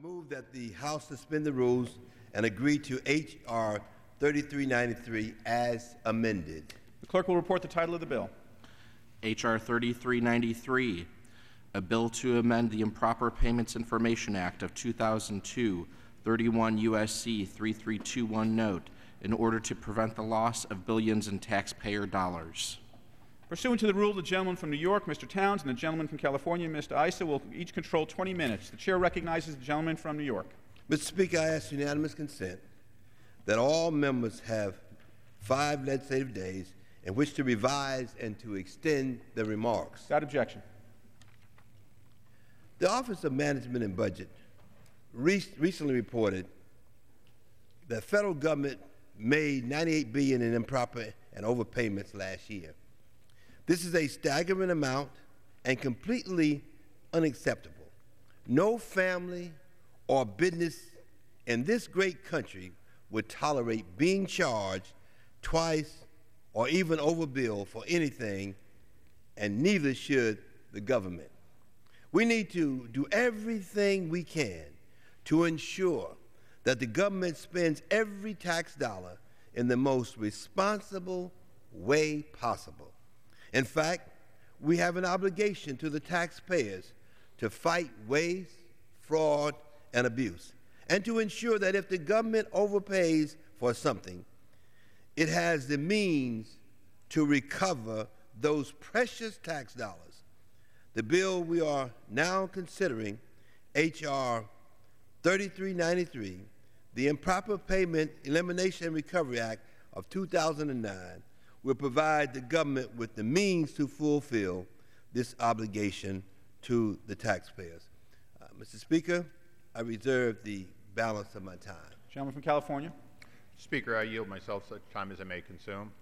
move that the House suspend the rules and agree to H.R. 3393 as amended. The clerk will report the title of the bill. H.R. 3393, a bill to amend the Improper Payments Information Act of 2002, 31 U.S.C. 3321 note, in order to prevent the loss of billions in taxpayer dollars. Pursuant to the rule, the gentleman from New York, Mr. Towns, and the gentleman from California, Mr. Issa, will each control 20 minutes. The chair recognizes the gentleman from New York. Mr. Speaker, I ask unanimous consent that all members have 5 legislative days in which to revise and to extend their remarks. Without objection. The Office of Management and Budget recently reported that federal government made $98 billion in improper and overpayments last year. This is a staggering amount and completely unacceptable. No family or business in this great country would tolerate being charged twice or even overbilled for anything, and neither should the government. We need to do everything we can to ensure that the government spends every tax dollar in the most responsible way possible. In fact, we have an obligation to the taxpayers to fight waste, fraud, and abuse, and to ensure that if the government overpays for something, it has the means to recover those precious tax dollars. The bill we are now considering, H.R. 3393, the Improper Payment Elimination and Recovery Act of 2009, will provide the government with the means to fulfill this obligation to the taxpayers. Mr. Speaker, I reserve the balance of my time. Gentleman from California. Speaker, I yield myself such time as I may consume.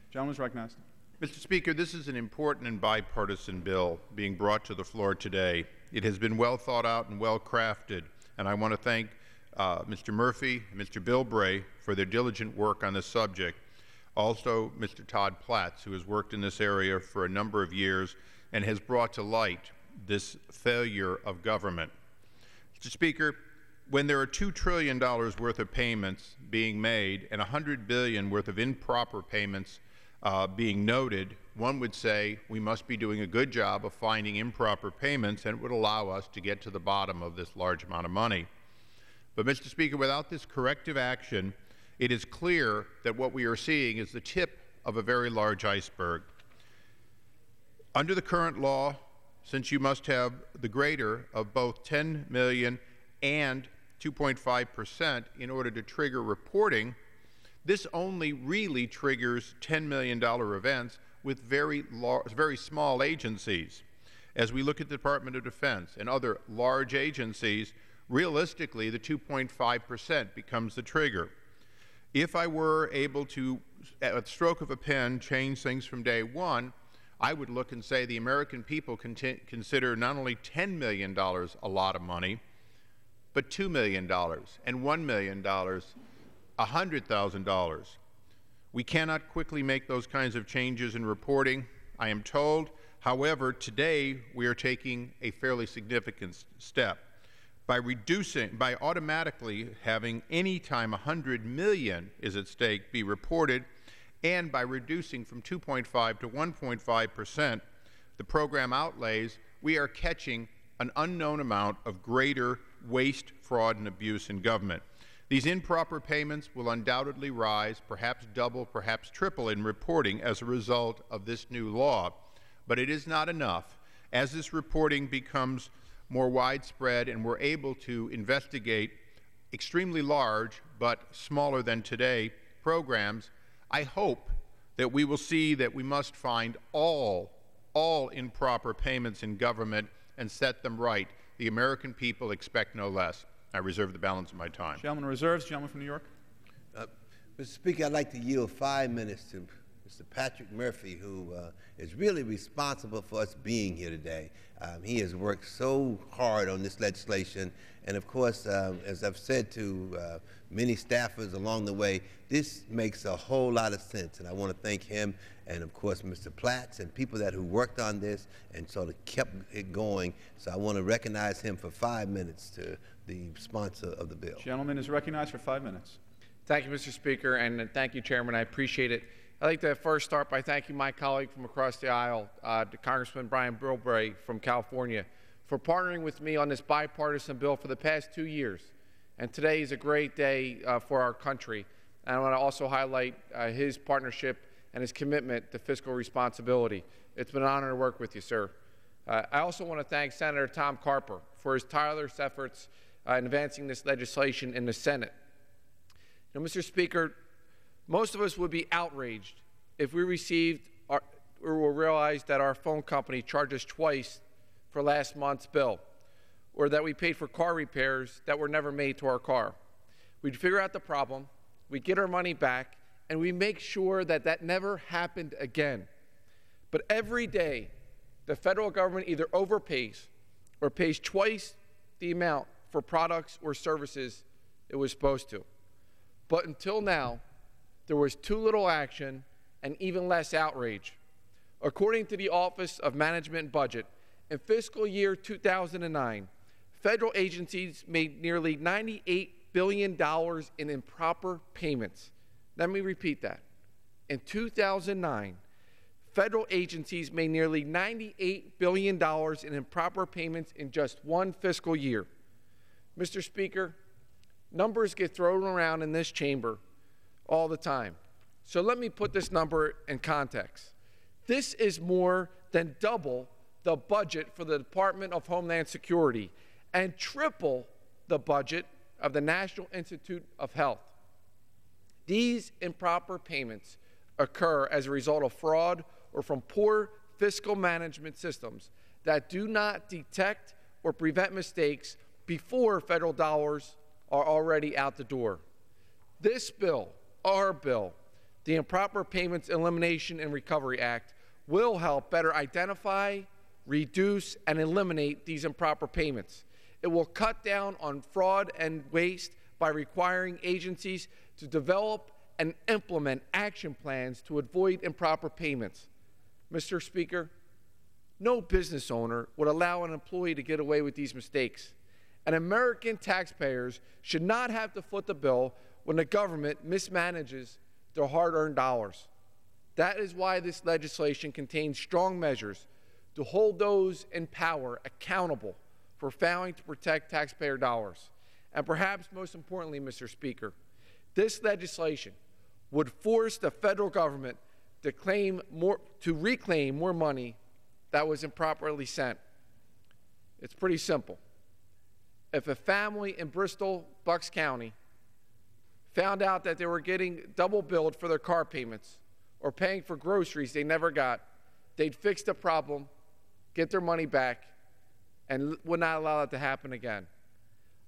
Gentleman is recognized. Mr. Speaker, this is an important and bipartisan bill being brought to the floor today. It has been well thought out and well crafted, and I want to thank Mr. Murphy and Mr. Bilbray for their diligent work on this subject. Also, Mr. Todd Platts, who has worked in this area for a number of years and has brought to light this failure of government. Mr. Speaker, when there are $2 trillion worth of payments being made and $100 billion worth of improper payments being noted, one would say we must be doing a good job of finding improper payments, and it would allow us to get to the bottom of this large amount of money. But, Mr. Speaker, without this corrective action, it is clear that what we are seeing is the tip of a very large iceberg. Under the current law, since you must have the greater of both $10 million and 2.5% in order to trigger reporting, this only really triggers $10 million events with very small agencies. As we look at the Department of Defense and other large agencies, realistically, the 2.5% becomes the trigger. If I were able to, at the stroke of a pen, change things from day one, I would look and say the American people consider not only $10 million a lot of money, but $2 million and $1 million, $100,000. We cannot quickly make those kinds of changes in reporting, I am told. However, today we are taking a fairly significant step. By automatically having any time $100 million is at stake be reported, and by reducing from 2.5 to 1.5% the program outlays, we are catching an unknown amount of greater waste, fraud, and abuse in government. These improper payments will undoubtedly rise, perhaps double, perhaps triple in reporting as a result of this new law. But it is not enough. As this reporting becomes more widespread and we're able to investigate extremely large but smaller than today programs, I hope that we will see that we must find all improper payments in government and set them right. The American people expect no less. I reserve the balance of my time. Gentleman reserves. Gentleman from New York. Mr. Speaker, I'd like to yield 5 minutes to Mr. Patrick Murphy, who is really responsible for us being here today. He has worked so hard on this legislation, and of course, as I've said to many staffers along the way, this makes a whole lot of sense, and I want to thank him and of course Mr. Platts and people who worked on this and sort of kept it going. So I want to recognize him for 5 minutes, to the sponsor of the bill. Gentleman is recognized for 5 minutes. Thank you, Mr. Speaker, and thank you, Chairman. I appreciate it. I'd like to first start by thanking my colleague from across the aisle, Congressman Brian Bilbray from California, for partnering with me on this bipartisan bill for the past 2 years. And today is a great day for our country. And I want to also highlight his partnership and his commitment to fiscal responsibility. It's been an honor to work with you, sir. I also want to thank Senator Tom Carper for his tireless efforts in advancing this legislation in the Senate. Now, Mr. Speaker, most of us would be outraged if we realized that our phone company charged us twice for last month's bill, or that we paid for car repairs that were never made to our car. We'd figure out the problem, we'd get our money back, and we make sure that that never happened again. But every day, the federal government either overpays or pays twice the amount for products or services it was supposed to. But until now, there was too little action and even less outrage. According to the Office of Management and Budget, in fiscal year 2009, federal agencies made nearly $98 billion in improper payments. Let me repeat that. In 2009, federal agencies made nearly $98 billion in improper payments in just one fiscal year. Mr. Speaker, numbers get thrown around in this chamber all the time. So let me put this number in context. This is more than double the budget for the Department of Homeland Security and triple the budget of the National Institute of Health. These improper payments occur as a result of fraud or from poor fiscal management systems that do not detect or prevent mistakes before federal dollars are already out the door. This bill, our bill, the Improper Payments Elimination and Recovery Act, will help better identify, reduce, and eliminate these improper payments. It will cut down on fraud and waste by requiring agencies to develop and implement action plans to avoid improper payments. Mr. Speaker, no business owner would allow an employee to get away with these mistakes. And American taxpayers should not have to foot the bill when the government mismanages their hard-earned dollars. That is why this legislation contains strong measures to hold those in power accountable for failing to protect taxpayer dollars. And perhaps most importantly, Mr. Speaker, this legislation would force the federal government to reclaim more money that was improperly sent. It's pretty simple. If a family in Bristol, Bucks County, found out that they were getting double billed for their car payments or paying for groceries they never got, they'd fix the problem, get their money back, and would not allow that to happen again.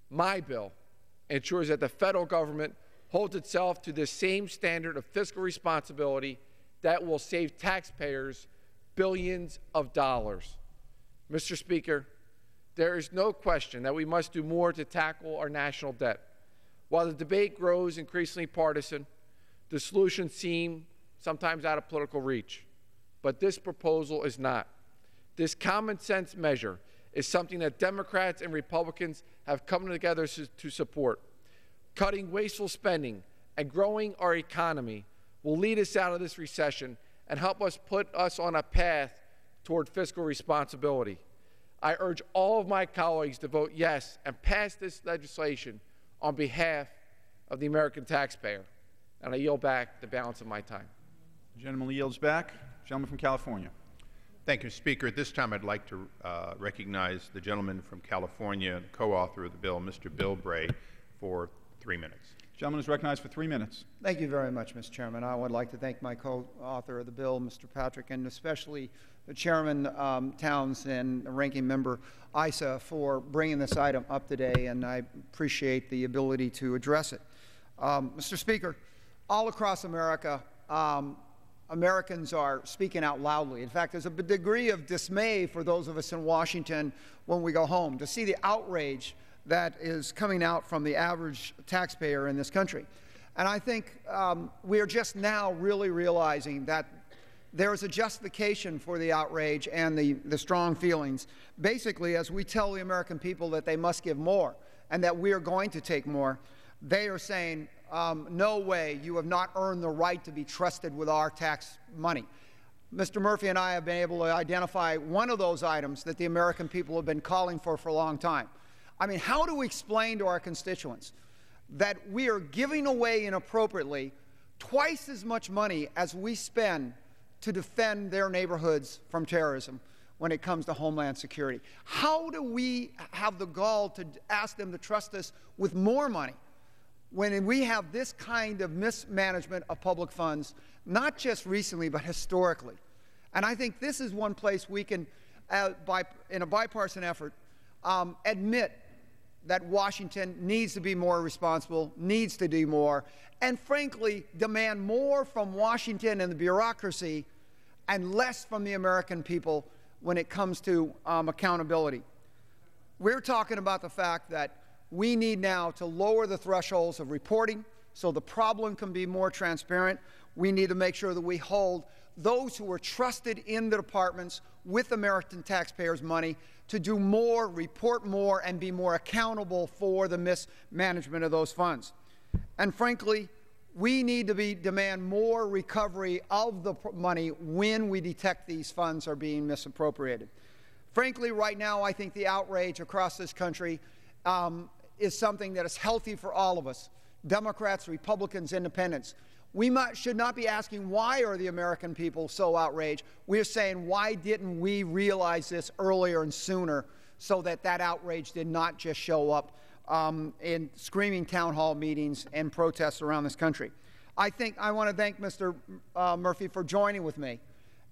My bill ensures that the federal government holds itself to the same standard of fiscal responsibility that will save taxpayers billions of dollars. Mr. Speaker, there is no question that we must do more to tackle our national debt. While the debate grows increasingly partisan, the solutions seem sometimes out of political reach. But this proposal is not. This common sense measure is something that Democrats and Republicans have come together to support. Cutting wasteful spending and growing our economy will lead us out of this recession and help us put us on a path toward fiscal responsibility. I urge all of my colleagues to vote yes and pass this legislation on behalf of the American taxpayer. And I yield back the balance of my time. The gentleman yields back. Gentleman from California. Thank you, Speaker. At this time, I'd like to recognize the gentleman from California, co-author of the bill, Mr. Bilbray, for 3 minutes. The gentleman is recognized for 3 minutes. Thank you very much, Mr. Chairman. I would like to thank my co-author of the bill, Mr. Patrick, and especially the Chairman Towns and Ranking Member Issa for bringing this item up today, and I appreciate the ability to address it. Mr. Speaker, all across America, Americans are speaking out loudly. In fact, there's a degree of dismay for those of us in Washington when we go home to see the outrage that is coming out from the average taxpayer in this country. And I think we are just now really realizing that there is a justification for the outrage and the strong feelings. Basically, as we tell the American people that they must give more and that we are going to take more, they are saying, no way, you have not earned the right to be trusted with our tax money. Mr. Murphy and I have been able to identify one of those items that the American people have been calling for a long time. I mean, how do we explain to our constituents that we are giving away inappropriately twice as much money as we spend to defend their neighborhoods from terrorism when it comes to Homeland Security? How do we have the gall to ask them to trust us with more money when we have this kind of mismanagement of public funds, not just recently, but historically? And I think this is one place we can, in a bipartisan effort, admit that Washington needs to be more responsible, needs to do more, and frankly, demand more from Washington and the bureaucracy and less from the American people when it comes to accountability. We're talking about the fact that we need now to lower the thresholds of reporting so the problem can be more transparent. We need to make sure that we hold those who are trusted in the departments with American taxpayers' money to do more, report more, and be more accountable for the mismanagement of those funds. And frankly, we need to demand more recovery of the money when we detect these funds are being misappropriated. Frankly, right now, I think the outrage across this country is something that is healthy for all of us, Democrats, Republicans, Independents. We should not be asking, why are the American people so outraged? We're saying, why didn't we realize this earlier and sooner so that that outrage did not just show up in screaming town hall meetings and protests around this country? I want to thank Mr. Murphy for joining with me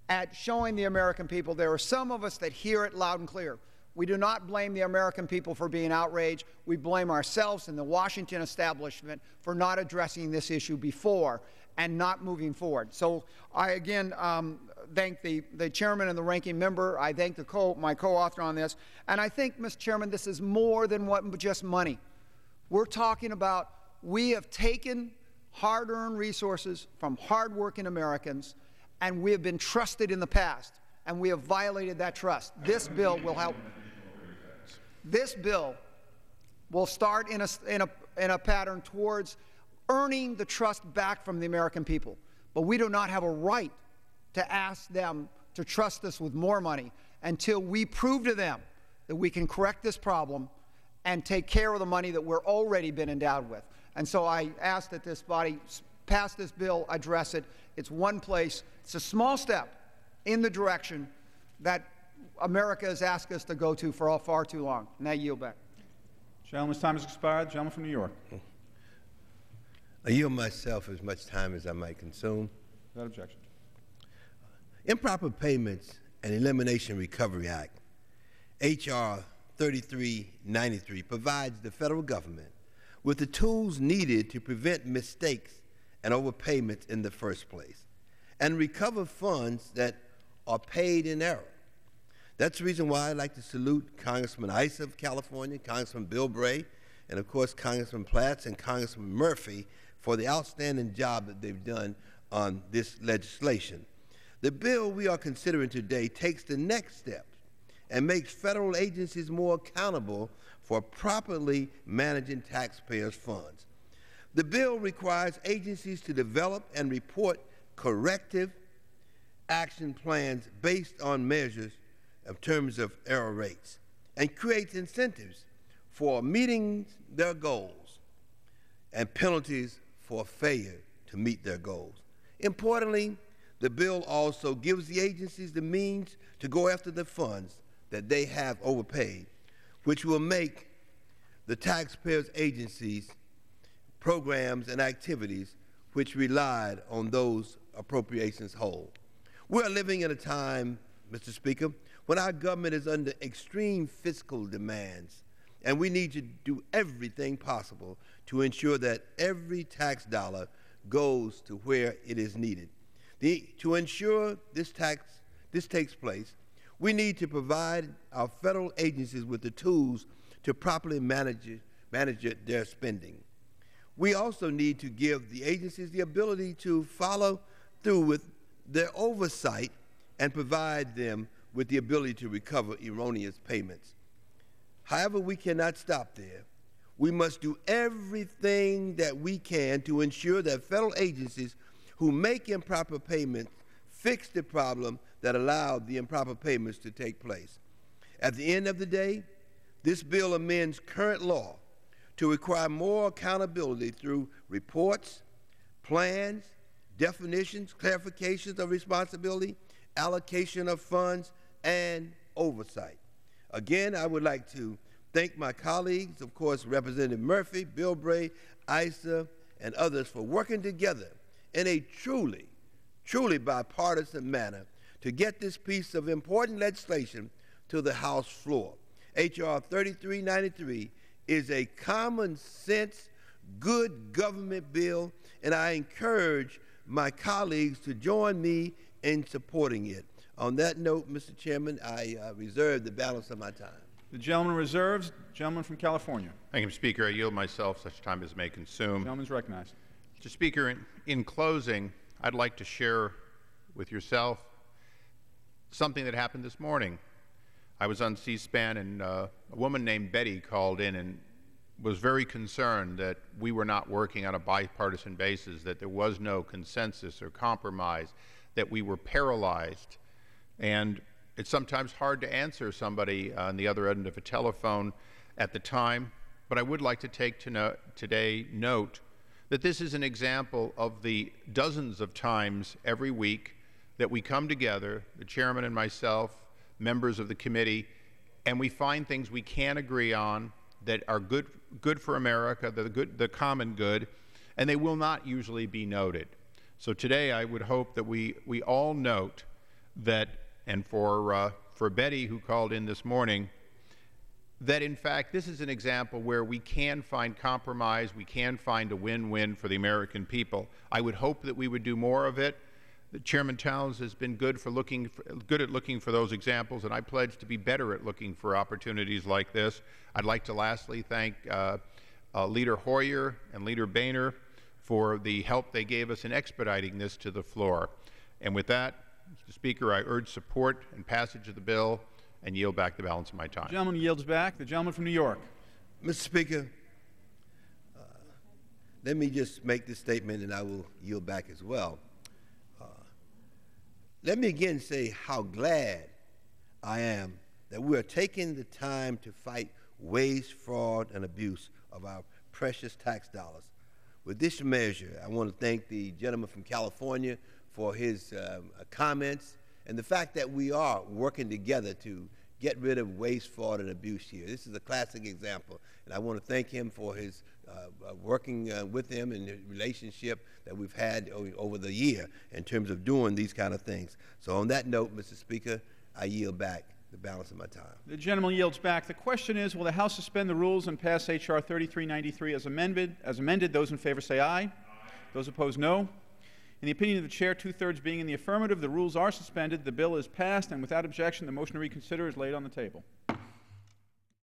at showing the American people there are some of us that hear it loud and clear. We do not blame the American people for being outraged. We blame ourselves and the Washington establishment for not addressing this issue before and not moving forward. So I again thank the chairman and the ranking member. I thank my co-author on this. And I think, Mr. Chairman, this is more than just money. We're talking about we have taken hard-earned resources from hard-working Americans, and we have been trusted in the past, and we have violated that trust. This bill will help. This bill will start in a pattern towards earning the trust back from the American people. But we do not have a right to ask them to trust us with more money until we prove to them that we can correct this problem and take care of the money that we're already been endowed with. And so I ask that this body pass this bill, address it. It's one place. It's a small step in the direction that America has asked us to go to for far too long. And I yield back. Gentleman's time has expired. The gentleman from New York. I yield myself as much time as I might consume. Without objection. Improper Payments and Elimination Recovery Act, H.R. 3393, provides the federal government with the tools needed to prevent mistakes and overpayments in the first place and recover funds that are paid in error. That's the reason why I'd like to salute Congressman Issa of California, Congressman Bill Bray, and of course Congressman Platts and Congressman Murphy for the outstanding job that they've done on this legislation. The bill we are considering today takes the next step and makes federal agencies more accountable for properly managing taxpayers' funds. The bill requires agencies to develop and report corrective action plans based on measures in terms of error rates and creates incentives for meeting their goals and penalties for failure to meet their goals. Importantly, the bill also gives the agencies the means to go after the funds that they have overpaid, which will make the taxpayers' agencies programs and activities which relied on those appropriations whole. We're living in a time, Mr. Speaker, when our government is under extreme fiscal demands, and we need to do everything possible to ensure that every tax dollar goes to where it is needed. To ensure this takes place, we need to provide our federal agencies with the tools to properly manage their spending. We also need to give the agencies the ability to follow through with their oversight and provide them with the ability to recover erroneous payments. However, we cannot stop there. We must do everything that we can to ensure that federal agencies who make improper payments fix the problem that allowed the improper payments to take place. At the end of the day, this bill amends current law to require more accountability through reports, plans, definitions, clarifications of responsibility, allocation of funds, and oversight. Again, I would like to thank my colleagues, of course, Representative Murphy, Bilbray, Issa, and others for working together in a truly bipartisan manner to get this piece of important legislation to the House floor. H.R. 3393 is a common sense, good government bill, and I encourage my colleagues to join me in supporting it. On that note, Mr. Chairman, I reserve the balance of my time. The gentleman reserves. Gentleman from California. Thank you, Mr. Speaker. I yield myself such time as may consume. Gentleman's recognized. Mr. Speaker, in closing, I'd like to share with yourself something that happened this morning. I was on C-SPAN, and a woman named Betty called in and was very concerned that we were not working on a bipartisan basis, that there was no consensus or compromise, that we were paralyzed. And it's sometimes hard to answer somebody on the other end of a telephone at the time, but I would like to take today note that this is an example of the dozens of times every week that we come together, the chairman and myself, members of the committee, and we find things we can agree on that are good for America, the common good, and they will not usually be noted. So today I would hope that we all note that, and for Betty who called in this morning, that in fact this is an example where we can find compromise, we can find a win-win for the American people. I would hope that we would do more of it. Chairman Towns has been good at looking for those examples, and I pledge to be better at looking for opportunities like this. I'd like to lastly thank Leader Hoyer and Leader Boehner for the help they gave us in expediting this to the floor. And with that, Mr. Speaker, I urge support and passage of the bill and yield back the balance of my time. The gentleman yields back. The gentleman from New York. Mr. Speaker, let me just make this statement, and I will yield back as well. Let me again say how glad I am that we are taking the time to fight waste, fraud, and abuse of our precious tax dollars. With this measure, I want to thank the gentleman from California for his comments and the fact that we are working together to get rid of waste, fraud, and abuse here. This is a classic example, and I want to thank him for his working with him and the relationship that we've had over the year in terms of doing these kind of things. So on that note, Mr. Speaker, I yield back the balance of my time. The gentleman yields back. The question is, will the House suspend the rules and pass H.R. 3393 as amended? Those in favor say aye. Those opposed, no. In the opinion of the chair, two-thirds being in the affirmative, the rules are suspended, the bill is passed, and without objection, the motion to reconsider is laid on the table.